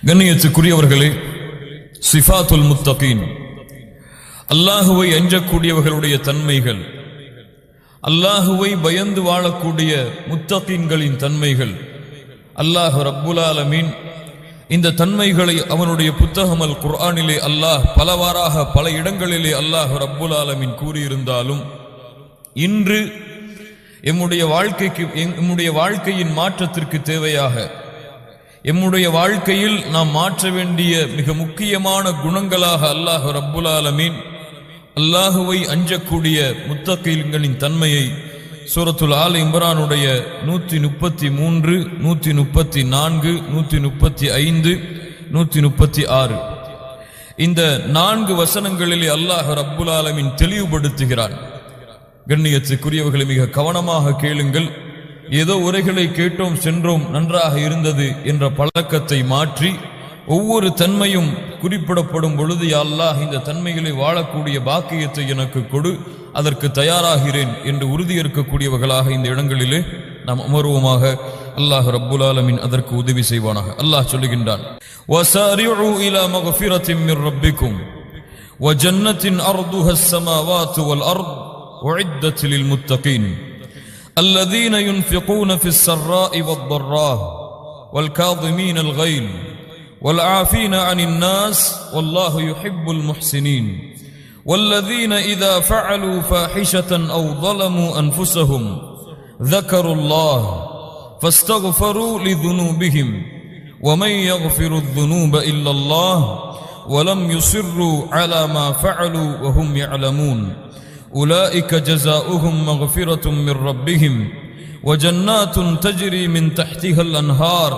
கண்ணியத்துக்குரியவர்களே, சிஃபாத்துல் முத்தகீன், அல்லாஹுவை அஞ்சக்கூடியவர்களுடைய தன்மைகள், அல்லாஹுவை பயந்து வாழக்கூடிய முத்தகீன்களின் தன்மைகள். அல்லாஹ் ரப்புல் ஆலமீன் இந்த தன்மைகளை அவனுடைய புத்தகம் அல் குர்ஆனிலே அல்லாஹ் பலவாறாக பல இடங்களிலே அல்லாஹ் ரப்புல் ஆலமீன் கூறியிருந்தாலும், இன்று எம்முடைய வாழ்க்கையின் மாற்றத்திற்கு தேவையாக எம்முடைய வாழ்க்கையில் நாம் மாற்ற வேண்டிய மிக முக்கியமான குணங்களாக அல்லாஹ் ரப்புல் ஆலமீன் அல்லாஹுவை அஞ்சக்கூடிய முத்தகீன்களின் தன்மையை சூரத்துல் ஆல் இம்ரானுடைய 133, 134, 135, 136 இந்த 4 வசனங்களிலே அல்லாஹ் ரப்புல் ஆலமீன் தெளிவுபடுத்துகிறான். கண்ணியத்துக்குரியவர்களை மிக கவனமாக கேளுங்கள். ஏதோ உரைகளை கேட்டோம் சென்றோம் நன்றாக இருந்தது என்ற பழக்கத்தை மாற்றி ஒவ்வொரு தன்மையும் குறிப்பிடப்படும் பொழுது, யா அல்லாஹ் இந்த தன்மைகளை வாழக்கூடிய பாக்கியத்தை எனக்கு கொடு, அதற்கு தயாராகிறேன் என்று உறுதியேற்கக்கூடியவர்களாக இந்த இடங்களிலே நாம் அமர்வோமாக. அல்லாஹ் ரப்புல் ஆலமீன் அதற்கு உதவி செய்வானாக. அல்லாஹ் சொல்லுகின்றான், வஸாரிஉ இலா மக்ஃபிரத்தின் மிர் ரப்பிக்கும் வ ஜன்னத்தின் அர்துஹா ஸ்-ஸமாவாத்து வல் அர்த் உஇத்தத் லில் முத்தகீன் الذين ينفقون في السراء والضراء والكاظمين الغيظ والعافين عن الناس والله يحب المحسنين والذين إذا فعلوا فاحشة أو ظلموا أنفسهم ذكروا الله فاستغفروا لذنوبهم ومن يغفر الذنوب إلا الله ولم يصروا على ما فعلوا وهم يعلمون أولئك جزاؤهم مغفرة من ربهم وجنات تجري من تحتها الأنهار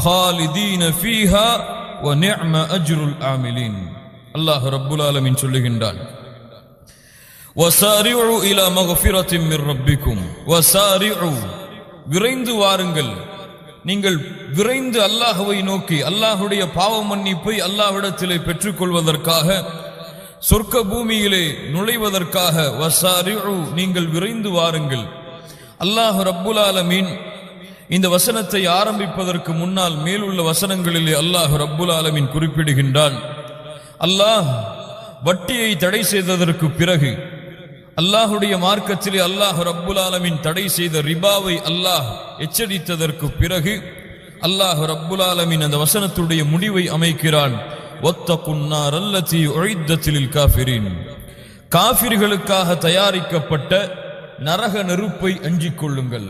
خالدين فيها ونعم أجر العاملين. الله رب العالمين சொல்லுகின்றான், وسارعوا إلى مغفرة من ربكم وسارعوا விரைந்து வாருங்கள். நீங்கள் விரைந்து அல்லாஹ்வை நோக்கி அல்லாஹ்வுடைய பாவ மன்னிப்பை அல்லாஹ்விடத்திலே பெற்றுக்கொள்வதற்காக, சொர்க்க பூமியிலே நுழைவதற்காக வஸாரிஉ நீங்கள் விரைந்து வாருங்கள். அல்லாஹ் ரப்புல் ஆலமீன் இந்த வசனத்தை ஆரம்பிப்பதற்கு முன்னால் மேலுள்ள வசனங்களிலே அல்லாஹ் ரப்புல் ஆலமீன் குறிப்பிடுகின்றான், அல்லாஹ் வட்டியை தடை செய்ததற்கு பிறகு, அல்லாஹுடைய மார்க்கத்திலே அல்லாஹ் ரப்புல் ஆலமீன் தடை செய்த ரிபாவை அல்லாஹ் எச்சரித்ததற்கு பிறகு அல்லாஹ் ரப்புல் ஆலமீன் அந்த வசனத்துடைய முடிவை அமைக்கிறான், வத்தகுன் நார் அல்லதி உஇத்தத் லில் காஃபிரீன், காஃபிர்களுக்காக தயாரிக்கப்பட்ட நரக நெருப்பை அஞ்சிக் கொள்ளுங்கள்.